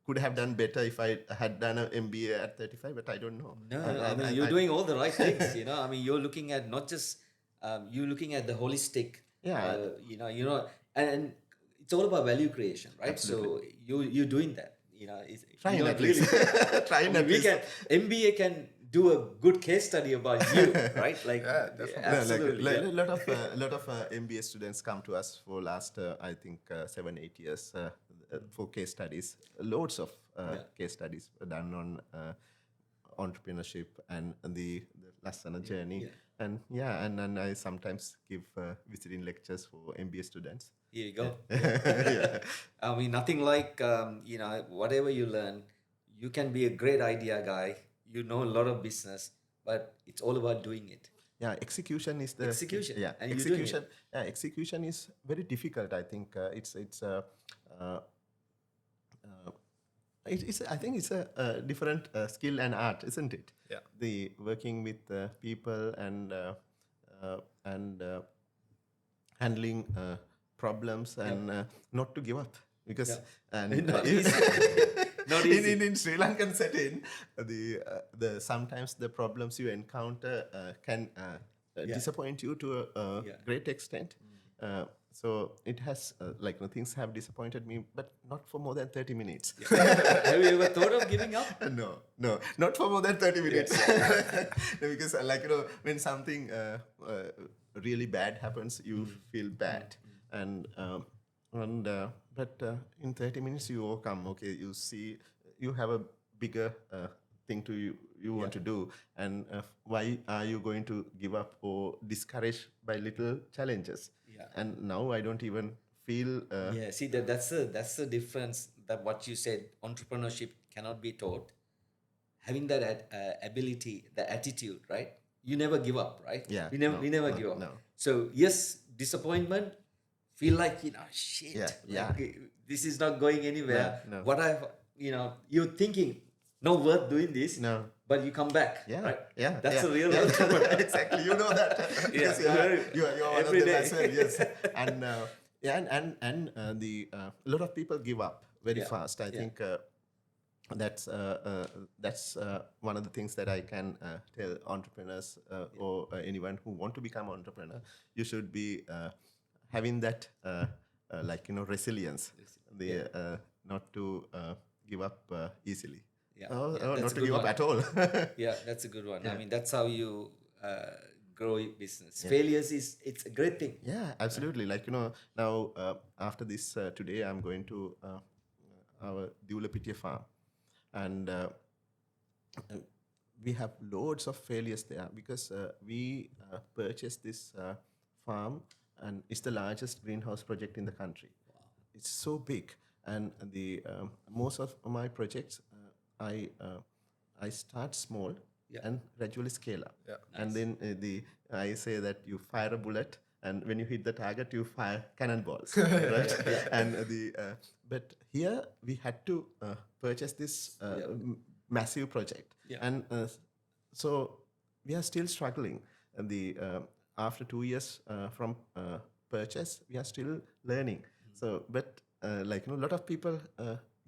could have done better if I had done an MBA at 35, but I don't know. No, I mean, you're doing all the right things. I mean, you're looking at not just you're looking at the holistic. Yeah. And it's all about value creation, right? Absolutely. So you're doing that. Trying at least. Trying at least. MBA can do a good case study about you, right? Like, definitely. absolutely. A lot of MBA students come to us for last I think 7-8 years for case studies. Loads of case studies done on entrepreneurship and the Lassana journey. And and I sometimes give visiting lectures for MBA students. Here you go. Yeah. I mean, nothing like whatever you learn, you can be a great idea guy. You know a lot of business, but it's all about doing it. Yeah, execution is the Execution. Yeah, And you're doing execution. Yeah, execution is very difficult. I think it's I think it's a different skill and art, isn't it? Yeah. The working with people and handling problems and not to give up, because and Not easy. Not easy. in Sri Lankan setting, the sometimes the problems you encounter can disappoint you to a great extent. So it has things have disappointed me, but not for more than 30 minutes. Have you ever thought of giving up? No, not for more than 30 minutes. No, because when something really bad happens, you feel bad, but in 30 minutes you overcome. Okay, you see you have a bigger thing to you want to do, and why are you going to give up or discourage by little challenges? Yeah. And now I don't even feel Yeah, see that's the difference, that what you said, entrepreneurship cannot be taught. Having that ability, the attitude, right? You never give up, right? Yeah, We never no, give up. no. So yes, disappointment, feel like, shit, Yeah, like yeah. this is not going anywhere. No. What you're thinking, no worth doing this. No. But you come back, Yeah, right? yeah, That's yeah, a real yeah, entrepreneur. exactly. You know that because Yeah. you're one of Every them day. as well. Yes, and the a lot of people give up very Yeah, fast. I yeah. think that's one of the things that I can tell entrepreneurs or anyone who want to become entrepreneur. You should be having that resilience, the not to give up easily. Yeah, Oh, yeah, oh, that's not a to good give up one. at all. Yeah, that's a good one. I Yeah. mean, that's how you grow your business. Yeah. Failures it's a great thing. Yeah, absolutely. Like, now after this today, I'm going to our Diulapitiya farm, and we have loads of failures there because we purchased this farm, and it's the largest greenhouse project in the country. It's so big, and the most of my projects I start small Yeah. and gradually scale up. Yeah. And then I say that you fire a bullet, and when you hit the target, you fire cannonballs, right? And but here we had to purchase this massive project, Yeah. and so we are still struggling. And the after 2 years from purchase, we are still learning. So, but a lot of people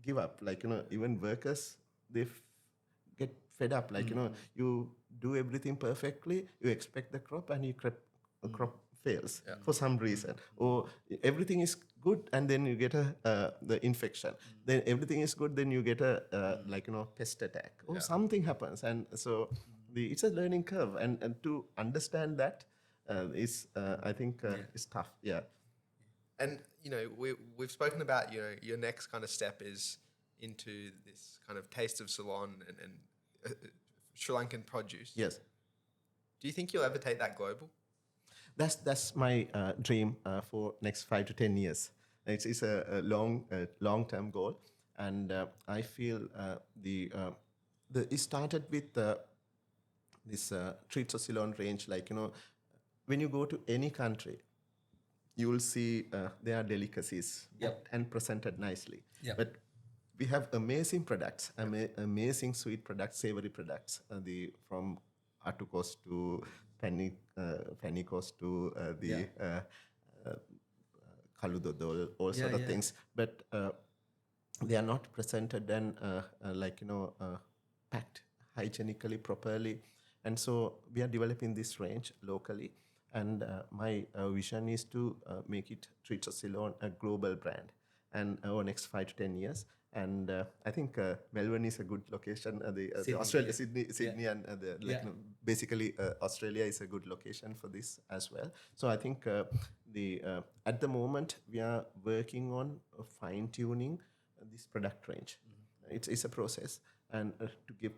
give up. Even workers, they get fed up. You do everything perfectly, you expect the crop, and crop fails for some reason, or everything is good, and then you get the infection. Then everything is good, then you get a pest attack, or something happens, and so it's a learning curve, and to understand that is I think is tough. Yeah. And we've spoken about your next kind of step is into this kind of taste of Ceylon and Sri Lankan produce. Yes. Do you think you'll ever take that global? That's my dream for next 5 to 10 years. It's a long term goal, and I feel it started with this treats of Ceylon range. When you go to any country, you will see there are delicacies and presented nicely. Yep. But we have amazing products, amazing sweet products, savory products. From Atukos to Panikos to the Kaludodol, all sort of things. But they are not presented and packed hygienically properly. And so we are developing this range locally. And my vision is to make it Treats of Ceylon a global brand, and over next 5 to 10 years. And I think Melbourne is a good location. The Australia, Sydney, and basically Australia is a good location for this as well. So I think at the moment we are working on fine tuning this product range. It's a process, and to give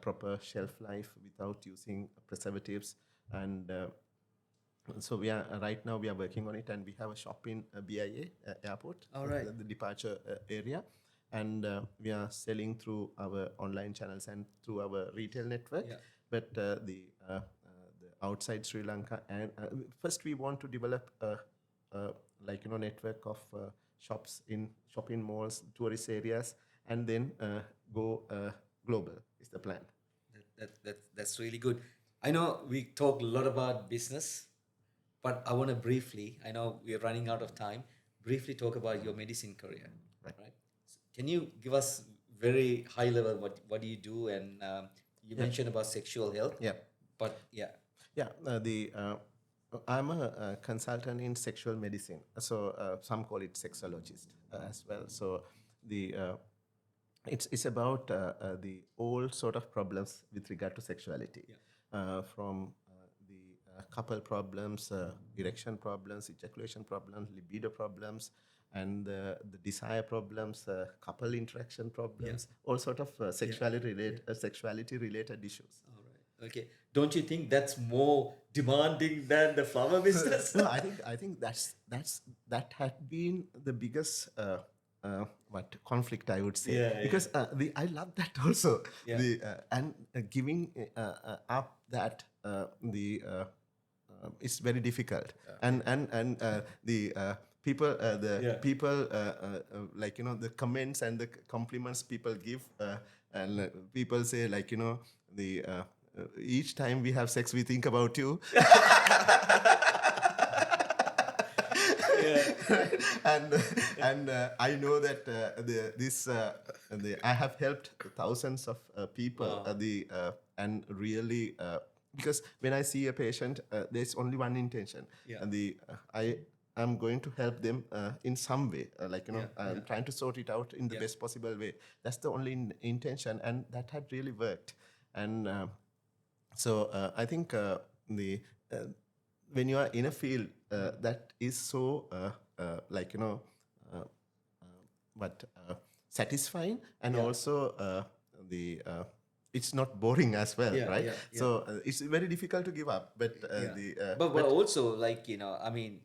proper shelf life without using preservatives. And so right now we are working on it, and we have a shop in BIA airport, All right. the departure area, and we are selling through our online channels and through our retail network. Yeah. But the outside Sri Lanka, and first we want to develop a network of shops in shopping malls, tourist areas, and then go global is the plan. That's really good. I know we talk a lot about business, but I want to briefly, I know we're running out of time, briefly talk about your medicine career. Right. So can you give us very high level what do you do? And you mentioned about sexual health. Yeah. But yeah. Yeah, I'm a consultant in sexual medicine. So some call it sexologist as well. So it's about the all sort of problems with regard to sexuality, from the couple problems, erection problems, ejaculation problems, libido problems, and the desire problems, couple interaction problems, all sort of sexuality related issues. All right. Okay. Don't you think that's more demanding than the flower business? No, I think that had been the biggest what conflict, I would say, Yeah, because I love that also, Yeah. and giving up that it's very difficult, and the people Yeah. people like the comments and the compliments people give, and people say, like, the each time we have sex we think about you. And I know that I have helped thousands of people, and really, because when I see a patient, there's only one intention, Yeah. and I'm going to help them in some way, I'm trying to sort it out in the best possible way. That's the only intention, and that had really worked. And so I think when you are in a field that is so but satisfying, and also it's not boring as well, Yeah, right? yeah, So it's very difficult to give up, but but also, like, I mean,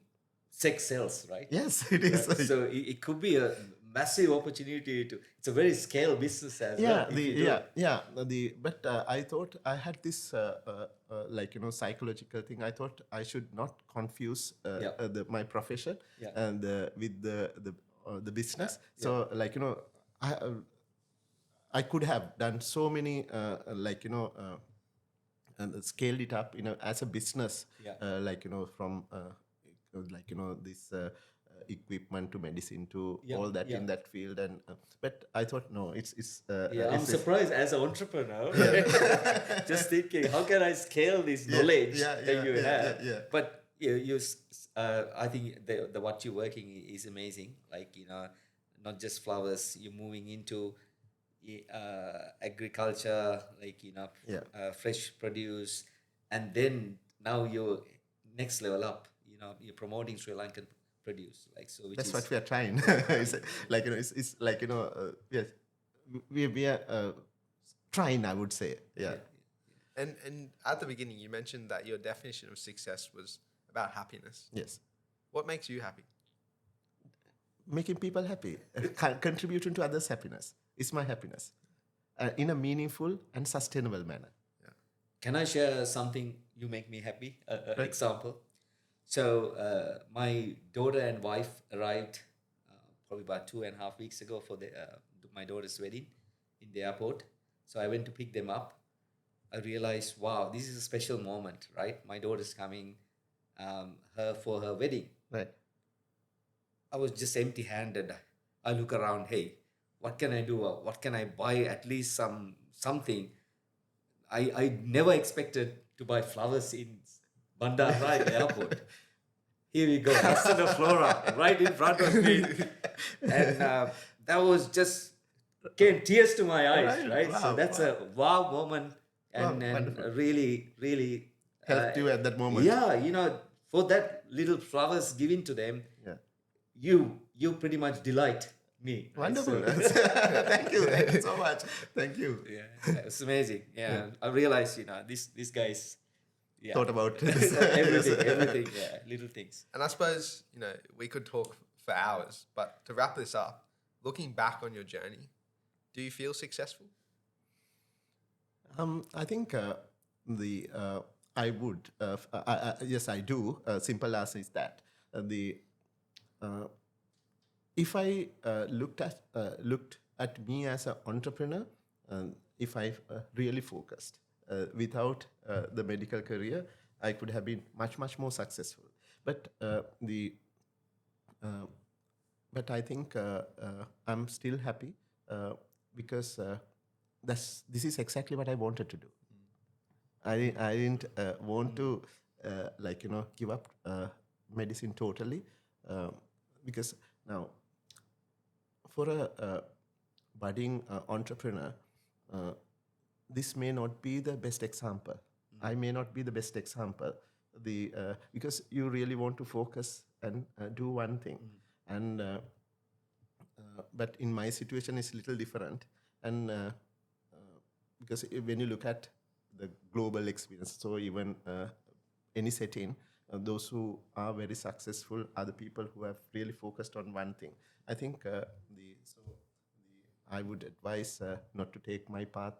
sex sells, right? yes, it is. Right. So it could be a massive opportunity to. It's a very scale business as well. if you do. But I thought I had this psychological thing. I thought I should not confuse my profession Yeah. and with the business. So I could have done so many and scaled it up, as a business, from this equipment to medicine to all that in that field, and but I thought, no, it's I'm surprised as an entrepreneur. Just thinking, how can I scale this knowledge that you have? But I think the what you're working is amazing. Like, not just flowers, you're moving into agriculture, like, fresh produce, and then now you're next level up. You're promoting Sri Lankan produce, like, so. Which That's is what we are trying. It's like, it's like, yes, we are trying, I would say. Yeah. And at the beginning, you mentioned that your definition of success was about happiness. Yes. What makes you happy? Making people happy, contributing to others' happiness is my happiness, in a meaningful and sustainable manner. Can I share something you make me happy? Example. So my daughter and wife arrived probably about 2.5 weeks ago for my daughter's wedding in the airport. So I went to pick them up. I realized, wow, this is a special moment, right? My daughter's coming for her wedding. Right. I was just empty-handed. I look around, hey, what can I do? What can I buy? At least something. I never expected to buy flowers in Bandar Rai Airport. Here we go, Lassana Flora, right in front of me. And that was just, came tears to my eyes, right? Wow, So that's a wow moment, and wonderful. really, really Helped you at that moment. Yeah, for that little flowers given to them, you pretty much delight me. Right? Wonderful. So, Thank you so much. Thank you. yeah, it's amazing. Yeah, I realized, these guys, Thought about this. everything, little things. And I suppose, we could talk for hours, but to wrap this up, looking back on your journey, do you feel successful? I think I would. Yes, I do. Simple as is that. If I looked at me as an entrepreneur, if I really focused without the medical career, I could have been much more successful. But but I think I'm still happy because this is exactly what I wanted to do. I didn't want to give up medicine totally, because now for a budding entrepreneur, this may not be the best example. I may not be the best example. Because you really want to focus and do one thing, and But in my situation, it's a little different. And because when you look at the global experience, so even any setting, those who are very successful are the people who have really focused on one thing. I think I would advise not to take my path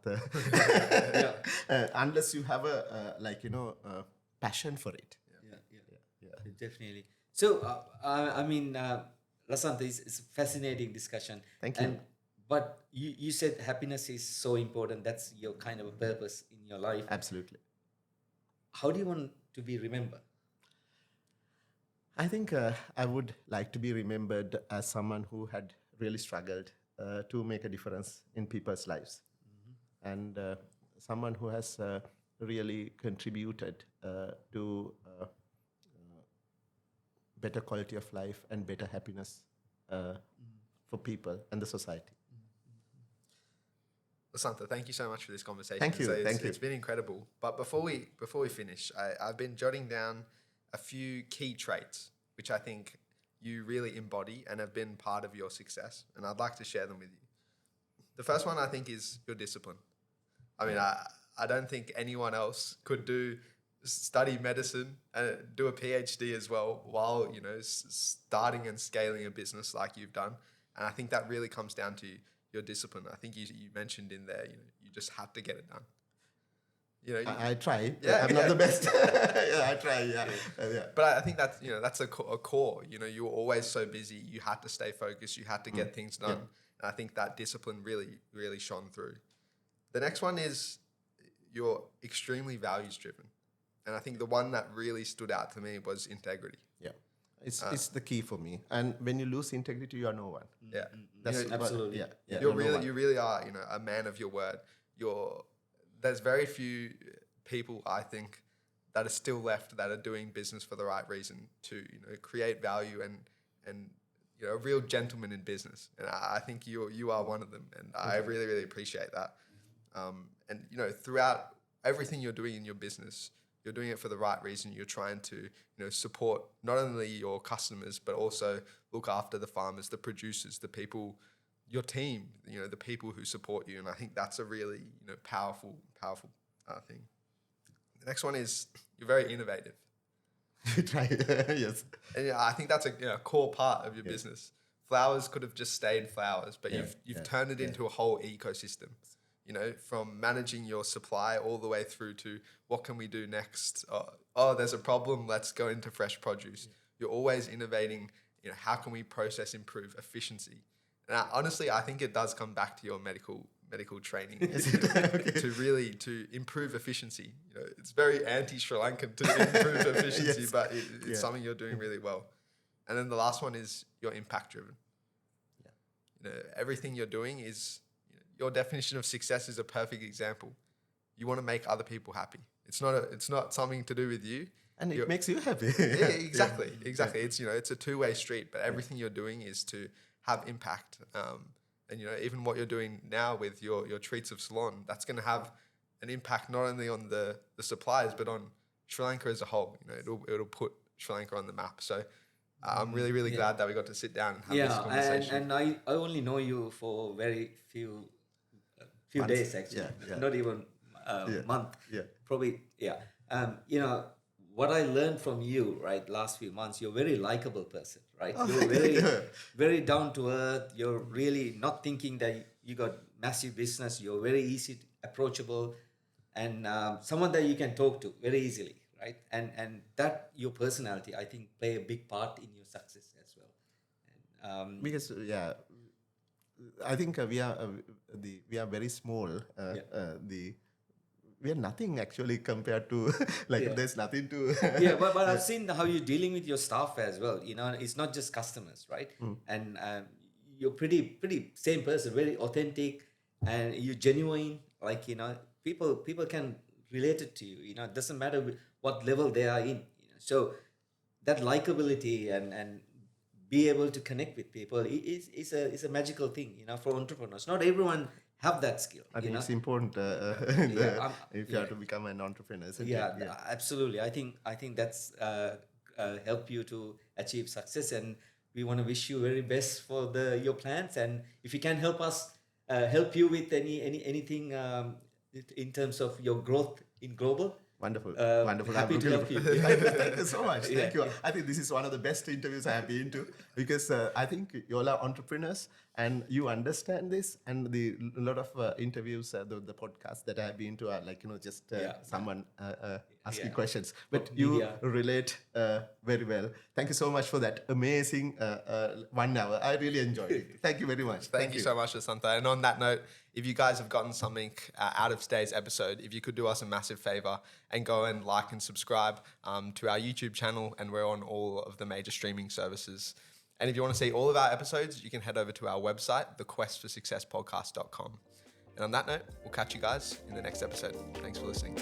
unless you have a passion for it. Definitely. So, I mean, Lasantha, it's a fascinating discussion. Thank you. But you said happiness is so important. That's your kind of a purpose in your life. Absolutely. How do you want to be remembered? I think I would like to be remembered as someone who had really struggled to make a difference in people's lives, and someone who has really contributed to better quality of life and better happiness for people and the society. Lasantha, thank you so much for this conversation. Thank you. It's been incredible. But before we finish, I've been jotting down a few key traits which I think you really embody and have been part of your success, and I'd like to share them with you. The first one I think is your discipline. I mean, I don't think anyone else could study medicine and do a PhD as well while, you know, starting and scaling a business like you've done. And I think that really comes down to your discipline. I think you mentioned in there, you know, you just had to get it done. You know, I try. Yeah, I'm not the best. Yeah, I try. Yeah. But I think that's, you know, that's a core. You know, you were always so busy. You had to stay focused. You had to get things done. And I think that discipline really, really shone through. The next one is you're extremely values driven. And I think the one that really stood out to me was integrity. Yeah. It's the key for me. And when you lose integrity, you are no one. Yeah. That's Yeah, absolutely. Yeah. You really are, you know, a man of your word. There's very few people, I think, that are still left that are doing business for the right reason to, you know, create value and you know, a real gentleman in business. And I think you are one of them. And I really, really appreciate that. And, you know, throughout everything you're doing in your business, you're doing it for the right reason. You're trying to, you know, support not only your customers, but also look after the farmers, the producers, the people, your team, you know, the people who support you. And I think that's a really, you know, powerful thing. The next one is you're very innovative. You try. Yes. And I think that's a core part of your business. Flowers could have just stayed flowers, but you've turned it into a whole ecosystem. You know, from managing your supply all the way through to what can we do next? Oh, there's a problem. Let's go into fresh produce. You're always innovating. You know, how can we process, improve efficiency? And honestly, I think it does come back to your medical training to improve efficiency. You know, it's very anti-Sri Lankan to improve efficiency, but it's something you're doing really well. And then the last one is you're impact driven. Yeah. You know, everything you're doing is, you know, your definition of success is a perfect example. You want to make other people happy. It's not something to do with you. And it makes you happy. Yeah, exactly. It's, you know, it's a two-way street, but everything you're doing is to have impact. And, you know, even what you're doing now with your treats of Ceylon, that's going to have an impact not only on the suppliers, but on Sri Lanka as a whole. You know, it'll put Sri Lanka on the map. So I'm really, really glad that we got to sit down and have this conversation. And I only know you for very few Months. days, actually. Not even a month. Yeah. Probably, you know, what I learned from you, right, last few months, you're a very likable person, right? You're very down to earth. You're really not thinking that you got massive business. You're very easy, approachable, and someone that you can talk to very easily, right? And that your personality, I think, play a big part in your success as well. And, because I think we are very small. We are nothing actually compared to there's nothing to. But I've seen how you're dealing with your staff as well. You know, it's not just customers, right? And you're pretty same person, very authentic, and you're genuine. Like, you know, people can relate it to you. You know, it doesn't matter what level they are in. You know? So that likability and be able to connect with people is a magical thing. You know, for entrepreneurs, not everyone have that skill. I think it's important if you have to become an entrepreneur. Absolutely. I think that's help you to achieve success. And we want to wish you very best for your plans, and if you can help us help you with anything in terms of your growth in global. Wonderful. Wonderful. Happy to help you. Thank you so much. Thank you. Yeah. I think this is one of the best interviews I have been to because I think you all are entrepreneurs and you understand this. And a lot of interviews, the podcasts that I have been to are like, just someone asking questions. But you Media. relate very well. Thank you so much for that amazing 1 hour. I really enjoyed it. Thank you very much. Thank you so much, Lasantha. And on that note, if you guys have gotten something out of today's episode, if you could do us a massive favor and go and like and subscribe to our YouTube channel, and we're on all of the major streaming services. And if you want to see all of our episodes, you can head over to our website, thequestforsuccesspodcast.com. And on that note, we'll catch you guys in the next episode. Thanks for listening.